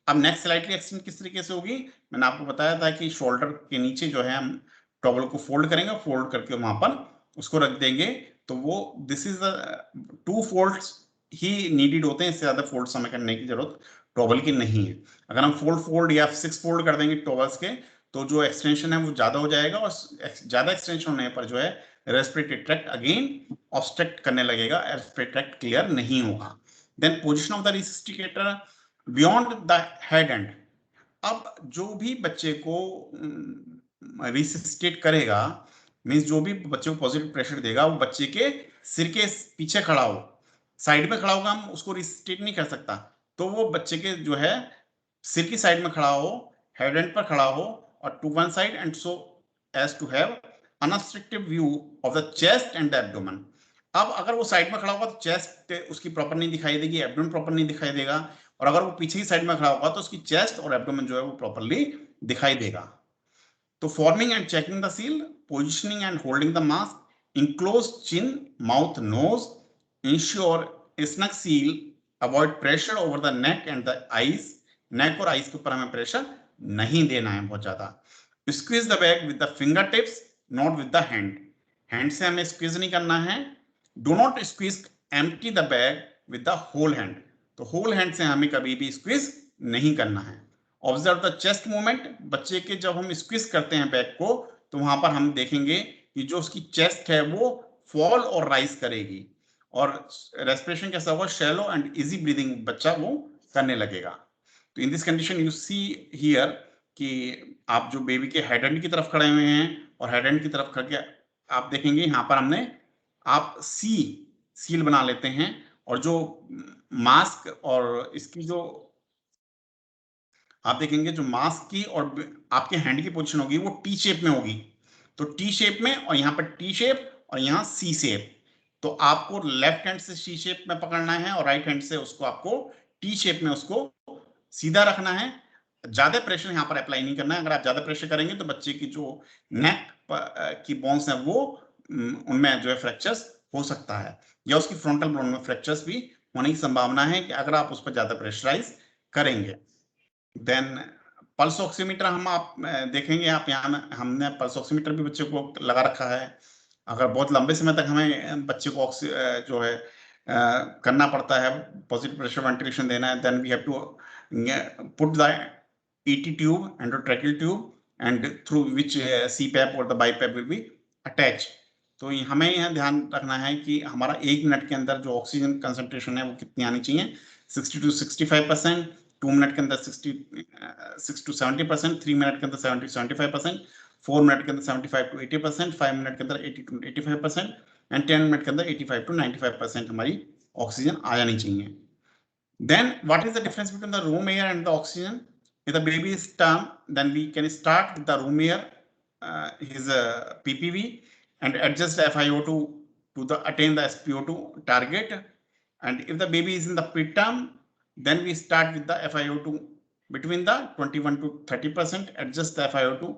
अब नेक स्लाइटली एक्सटेंड किस तरीके से होगी? मैंने आपको बताया था कि शोल्डर के नीचे जो है हम टॉवल को फोल्ड करेंगे, फोल्ड करके वहां पर उसको रख देंगे, तो वो this is the 2 folds he needed होते हैं, इससे ज्यादा फोल्ड हमें करने की जरूरत टॉवल की नहीं है। अगर हम 4 फोल्ड या 6 फोल्ड कर देंगे टॉवल्स के, तो जो एक्सटेंशन है वो ज्यादा हो जाएगा, और ज्यादा एक्सटेंशन होने पर जो है रेस्पिरेटरी ट्रैक्ट अगेन ऑब्स्ट्रक्ट करने लगेगा, रेस्पिरेटरी ट्रैक्ट क्लियर नहीं होगा। Then position of the resuscitator beyond the head end. अब जो भी बच्चे को रिसस्टिकेट करेगा, मींस जो भी बच्चे को पॉजिटिव प्रेशर देगा वो बच्चे के सिर के पीछे खड़ा हो, साइड में खड़ा होगा, हम उसको रिसस्टिकेट नहीं कर सकता, तो वो बच्चे के जो है सिर की साइड में खड़ा हो, हेड एंड पर खड़ा हो, और to one side, and so as to have unobstructed view of the chest and the abdomen. अब अगर वो साइड में खड़ा होगा तो चेस्ट उसकी प्रॉपर नहीं दिखाई देगी, एब्डोमेन प्रॉपर नहीं दिखाई देगा, और अगर वो पीछे की साइड में खड़ा होगा तो उसकी चेस्ट और एब्डोमेन जो है वो प्रॉपरली दिखाई देगा। तो forming and checking the seal, positioning and holding the mask, enclosed chin, mouth, nose, ensure a snug seal, avoid pressure over the neck and the eyes, neck और eyes के ऊपर हमें प्रेशर नहीं देना है बहुत ज्यादा। Squeeze the bag with the fingertips, not with the hand. Hand से हमें स्क्वीज नहीं करना है। Do not squeeze empty the bag with the whole hand. तो होल हैंड से हमें कभी भी स्क्वीज नहीं करना है। ऑब्जर्व द चेस्ट मूवमेंट, बच्चे के जब हम स्क्वीज करते हैं बैग को, तो वहां पर हम देखेंगे कि जो उसकी चेस्ट है वो फॉल और राइज करेगी, और रेस्पिरेशन कैसा होगा? शैलो एंड इजी ब्रीदिंग बच्चा वो करने लगेगा। तो इन this condition you see here कि आप जो बेबी के हेड एंड की तरफ खड़े हुए हैं, और हेड एंड की तरफ खड़े आप देखेंगे यहाँ पर हमने आप सील बना लेते हैं, और जो मास्क और इसकी जो आप देखेंगे जो मास्क की और आपके हैंड की पोजीशन होगी वो टी शेप में होगी, तो टी शेप में, और यहाँ पर टी शेप और यहाँ सी शेप, तो आपको लेफ्ट हैंड से सी शेप में पकड़ना है और राइट हैंड से उसको आपको टी शेप में उसको सीधा रखना है। ज्यादा प्रेशर यहाँ पर अप्लाई नहीं करना है, अगर आप ज्यादा प्रेशर करेंगे तो बच्चे की जो नेक की बोन्स है वो उनमें जो है फ्रैक्चर्स हो सकता है, या उसकी फ्रंटल बोन में फ्रैक्चर्स भी होने की संभावना है कि अगर आप उस पर ज्यादा प्रेशराइज करेंगे। देन पल्स ऑक्सीमीटर हम आप देखेंगे, आप यहाँ हमने पल्स ऑक्सीमीटर भी बच्चे को लगा रखा है। अगर बहुत लंबे समय तक हमें बच्चे को जो है करना पड़ता है, पॉजिटिव प्रेशर वेंटिलेशन देना है, then we have to put the ET tube, endotracheal tube, and through which CPAP और द BiPAP विल बी अटैच। तो हमें यह ध्यान रखना है कि हमारा 1 मिनट के अंदर जो ऑक्सीजन कंसंट्रेशन है वो कितनी आनी चाहिए, 60 to 65%, 2 मिनट के अंदर 66 to 70%, 3 मिनट के अंदर 70 to 75%, 4 मिनट के अंदर 75 to 80%, 5 मिनट के अंदर 80 to 85%, एंड 10 मिनट के अंदर 85 to 95% हमारी ऑक्सीजन आ जानी चाहिए। Then what is the difference between the room air and the oxygen? If the baby is term, then we can start with the room air, his PPV, and adjust FiO2 to attain the SpO2 target. And if the baby is in the preterm, then we start with the FiO2 between the 21 to 30%, adjust the FiO2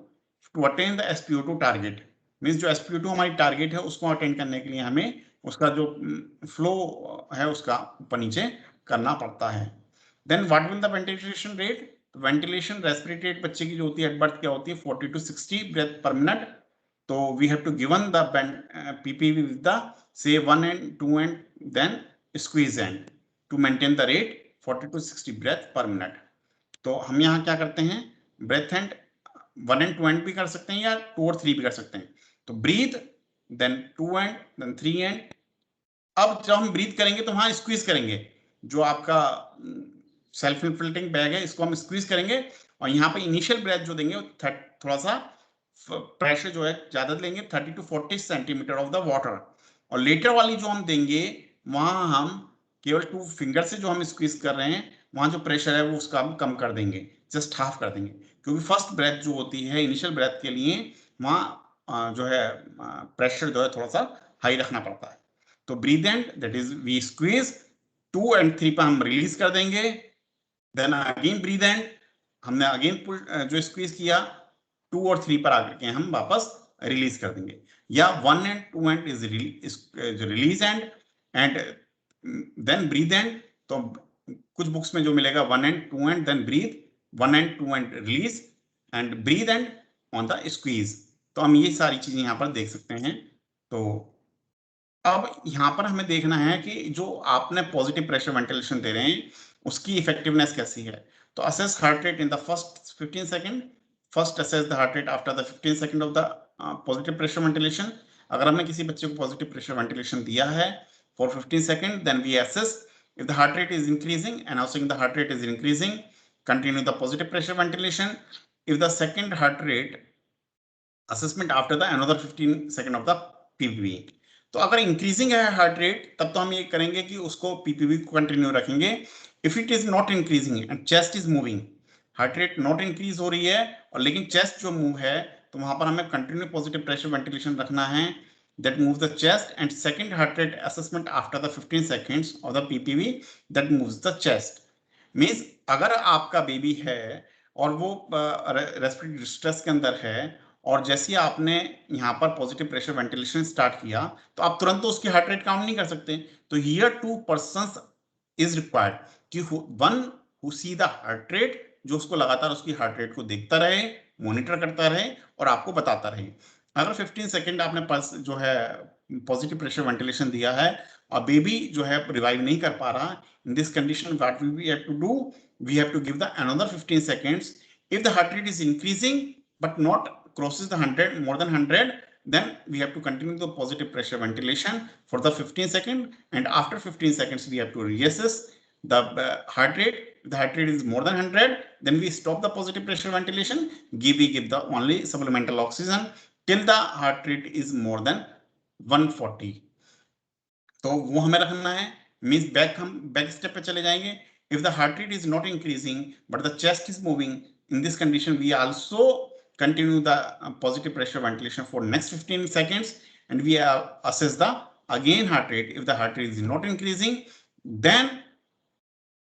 to attain the SpO2 target. Means जो SpO2 हमारी target है उसको attend करने के लिए हमें उसका जो फ्लो है उसका ऊपर नीचे करना पड़ता है। Then what will the ventilation rate? Ventilation respiratory rate बच्चे की जो होती है एट बर्थ क्या होती है? 40 to 60 ब्रेथ पर मिनट। तो we have to given the PPV with the say 1 end 2 end देन squeeze and to maintain the rate 40 to 60 breath पर मिनट। तो हम यहाँ क्या करते हैं? ब्रेथ एंड 1 and 2 end भी कर सकते हैं या 2 और 3 भी कर सकते हैं। तो breathe, then 2 end, then 3 end। अब जब हम ब्रीथ करेंगे तो वहां स्क्वीज करेंगे, जो आपका सेल्फ इन्फ्लेटिंग बैग है इसको हम स्क्वीज करेंगे, और यहाँ पे इनिशियल ब्रेथ जो देंगे थोड़ा सा प्रेशर जो है ज्यादा लेंगे, 30 to 40 centimetre of the water, और लेटर वाली जो हम देंगे वहां हम केवल 2 फिंगर से जो हम स्क्वीज कर रहे हैं वहां जो प्रेशर है वो उसका हम कम कर देंगे, जस्ट हाफ कर देंगे, क्योंकि फर्स्ट ब्रेथ जो होती है इनिशियल ब्रेथ के लिए वहाँ जो है प्रेशर जो है थोड़ा सा हाई रखना पड़ता है। तो breathe and that is we squeeze, 2 और 3 पर हम रिलीज कर देंगे, देन अगेन ब्रीथ एंड, हमने अगेन जो स्क्वीज किया 2 और 3 पर आकर के हम वापस रिलीज कर देंगे, या 1 and 2 and is release and then breathe and. तो कुछ बुक्स में जो मिलेगा 1 and 2 and then breathe, 1 and 2 and release and breathe and on the squeeze. तो हम ये सारी चीजें यहाँ पर देख सकते हैं। तो अब यहाँ पर हमें देखना है कि जो आपने पॉजिटिव प्रेशर वेंटिलेशन दे रहे हैं उसकी इफेक्टिवनेस कैसी है। तो assess heart rate in the first 15 second, first assess the heart rate after the 15 second of the positive pressure ventilation. अगर हमने किसी बच्चे को पॉजिटिव प्रेशर वेंटिलेशन दिया है for 15 second, then we assess if the heart rate is increasing, announcing the heart rate is increasing, continue the positive pressure ventilation. If the second heart rate assessment after the another 15 second of the PPV, तो अगर increasing है heart rate तब तो हम ये करेंगे कि उसको पीपीवी को कंटिन्यू रखेंगे। If it is not increasing and chest is moving, heart rate not increase हो रही है और लेकिन चेस्ट जो मूव है, तो वहां पर हमें कंटिन्यू पॉजिटिव प्रेशर वेंटिलेशन रखना है, that moves the chest, and second heart rate assessment after the 15 seconds of the PPV that moves the chest. Means अगर आपका बेबी है और वो रेस्पिरेटरी डिस्ट्रेस के अंदर है और जैसे ही आपने यहाँ पर पॉजिटिव प्रेशर वेंटिलेशन स्टार्ट किया तो आप तुरंत तो उसकी हार्ट रेट काउंट नहीं कर सकते। तो हियर 2 persons इज रिक्वायर्ड कि one who see the heart rate, जो उसको लगातार उसकी हार्ट रेट को देखता रहे, मॉनिटर करता रहे और आपको बताता रहे। अगर 15 सेकंड आपने पल्स जो है पॉजिटिव प्रेशर वेंटिलेशन दिया है और बेबी जो है रिवाइव नहीं कर पा रहा, in this condition what we have to do, we have to give the another 15 seconds. If the heart rate is increasing but not crosses the 100, more than 100, then we have to continue the positive pressure ventilation for the 15 seconds, and after 15 seconds we have to reassess the heart rate. If the heart rate is more than 100, then we stop the positive pressure ventilation, we give the only supplemental oxygen till the heart rate is more than 140. तो वो हमें रखना है। Means हम back step पे चले जाएंगे। If the heart rate is not increasing but the chest is moving, in this condition we also continue the positive pressure ventilation for next 15 seconds, and we assess the again heart rate. If the heart rate is not increasing, then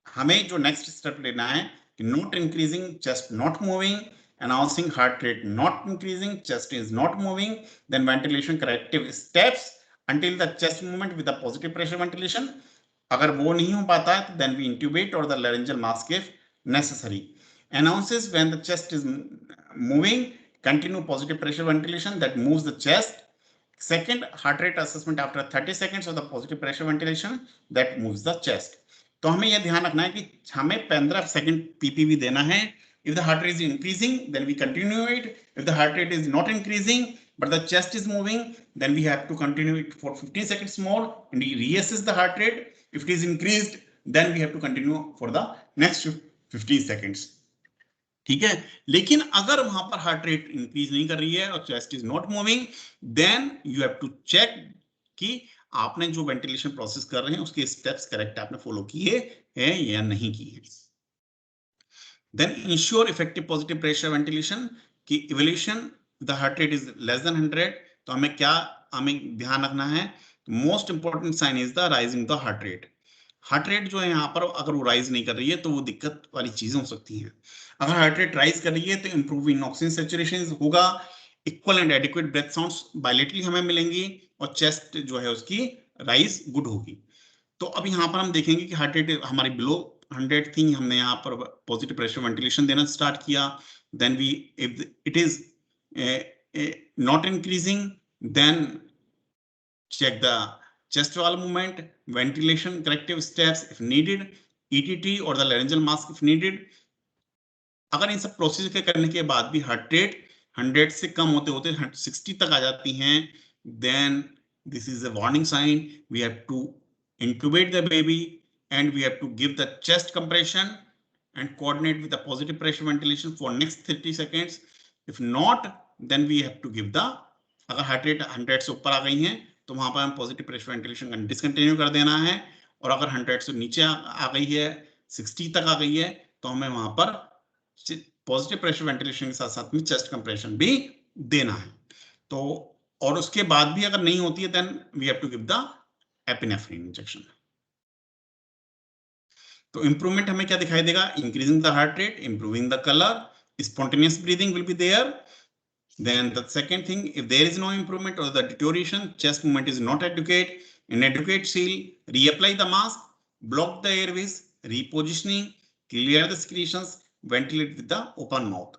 हमें जो next step लेना है कि not increasing, chest not moving, announcing heart rate not increasing, chest is not moving, then ventilation corrective steps until the chest movement with the positive pressure ventilation. अगर वो नहीं हो पाता है तो then we intubate or the laryngeal mask if necessary. Announces when the chest is moving, continue positive pressure ventilation that moves the chest. Second, heart rate assessment after 30 seconds of the positive pressure ventilation that moves the chest. तो हमें यह ध्यान रखना है कि हमें 15 second PPV देना है। If the heart rate is increasing, then we continue it. If the heart rate is not increasing, but the chest is moving, then we have to continue it for 15 seconds more and we reassess the heart rate. If it is increased, then we have to continue for the next 15 seconds. ठीक है, लेकिन अगर वहां पर heart rate increase नहीं कर रही है और chest is not moving, then you have to check कि आपने जो वेंटिलेशन प्रोसेस कर रहे हैं उसके स्टेप्स करेक्ट आपने फॉलो किए हैं या नहीं किए। Then ensure effective positive pressure ventilation की evolution the heart rate is less than 100। तो हमें ध्यान रखना है, most important sign is the rising the heart rate. Heart rate जो है यहाँ पर अगर वो राइज नहीं कर रही है तो वो दिक्कत वाली चीजें हो सकती हैं। अगर हार्ट रेट राइज कर रही है तो इंप्रूव इन ऑक्सीजन सैचुरेशन होगा, equal and adequate breath sounds bilaterally हमें मिलेंगी और चेस्ट जो है उसकी राइज गुड होगी। तो अब यहाँ पर हम देखेंगे कि हार्ट रेट हमारी बिलो 100 थी, हमने यहाँ पर पॉजिटिव प्रेशर वेंटिलेशन देना स्टार्ट किया। Then we if it is not increasing, then check the chest wall movement, ventilation corrective steps if needed, ETT or the laryngeal mask if needed. अगर इन सब process के करने के बाद भी हार्ट रेट 100 से कम होते होते 60 तक आ जाती हैं, then this is a warning sign. We have to intubate the baby and we have to give the chest compression and coordinate with the positive pressure ventilation for next 30 seconds. If not, then we have to give the, अगर heart rate 100 से ऊपर आ गई हैं तो वहां पर हम positive pressure ventilation discontinue कर देना है, और अगर 100 से नीचे आ गई है, 60 तक आ गई है, तो हमें वहां पर पॉजिटिव प्रेशर वेंटिलेशन के साथ साथ में चेस्ट कंप्रेशन भी देना है। तो और उसके बाद भी अगर नहीं होती है then we have to give the epinephrine injection. तो इंप्रूवमेंट हमें क्या दिखाई देगा? Increasing the heart rate, improving the colour, spontaneous breathing will be there. Then the second thing, if there is no improvement or the deterioration, chest movement is not adequate, inadequate seal, reapply the mask, block the airways, repositioning, clear the secretions, ventilate with the open mouth.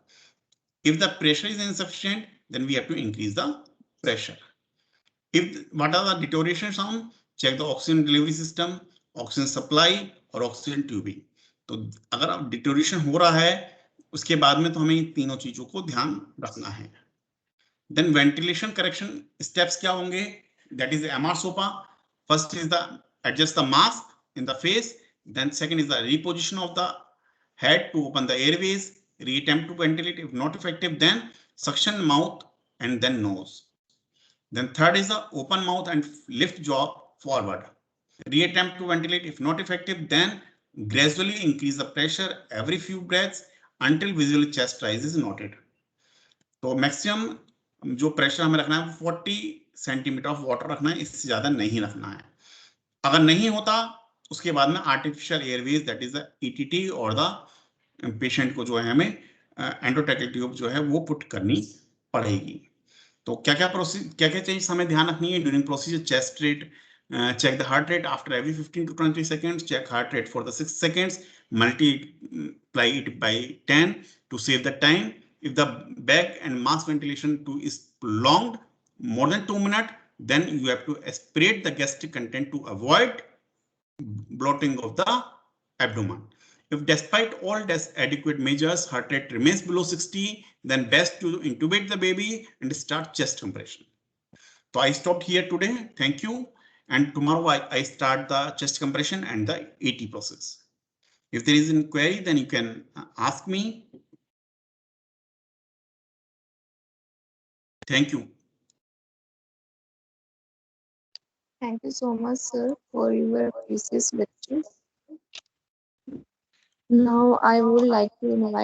If the pressure is insufficient, then we have to increase the pressure. If what are the deterioration sound, check the oxygen delivery system, oxygen supply और oxygen tubing. तो अगर अब deterioration हो रहा है उसके बाद में तो हमें इन तीनों चीजों को ध्यान रखना है। देन वेंटिलेशन करेक्शन स्टेप्स क्या होंगे? That is MR SOPA. First is the adjust the mask in the face, then second is the reposition of the head to open the airways, reattempt to ventilate. If not effective, then suction mouth and then nose. Then third is the open mouth and lift jaw forward. Reattempt to ventilate. If not effective, then gradually increase the pressure every few breaths until visual chest rise is noted. तो maximum जो pressure हमें रखना है 40 centimetre of water रखना है, इससे ज्यादा नहीं रखना है। अगर नहीं होता उसके बाद में artificial Airways that is the ETT और द पेशेंट को जो है हमें एंडोट्रैकियल ट्यूब जो है वो पुट करनी पड़ेगी। तो क्या क्या चीज हमें ध्यान रखनी है during procedure? Chest rate, check the heart rate after every 15 to 20 seconds, check heart rate for the 6 seconds, multiply it by 10 to save the time. If the bag and mask ventilation is prolonged more than 2 minutes, then you have to aspirate the gastric content to avoid bloating of the abdomen. If despite all adequate measures, heart rate remains below 60, then best to intubate the baby and start chest compression. So I stopped here today. Thank you. And tomorrow I start the chest compression and the AT process. If there is an query, then you can ask me. Thank you. Thank you so much, sir, for your precious lecture. Now I would like to invite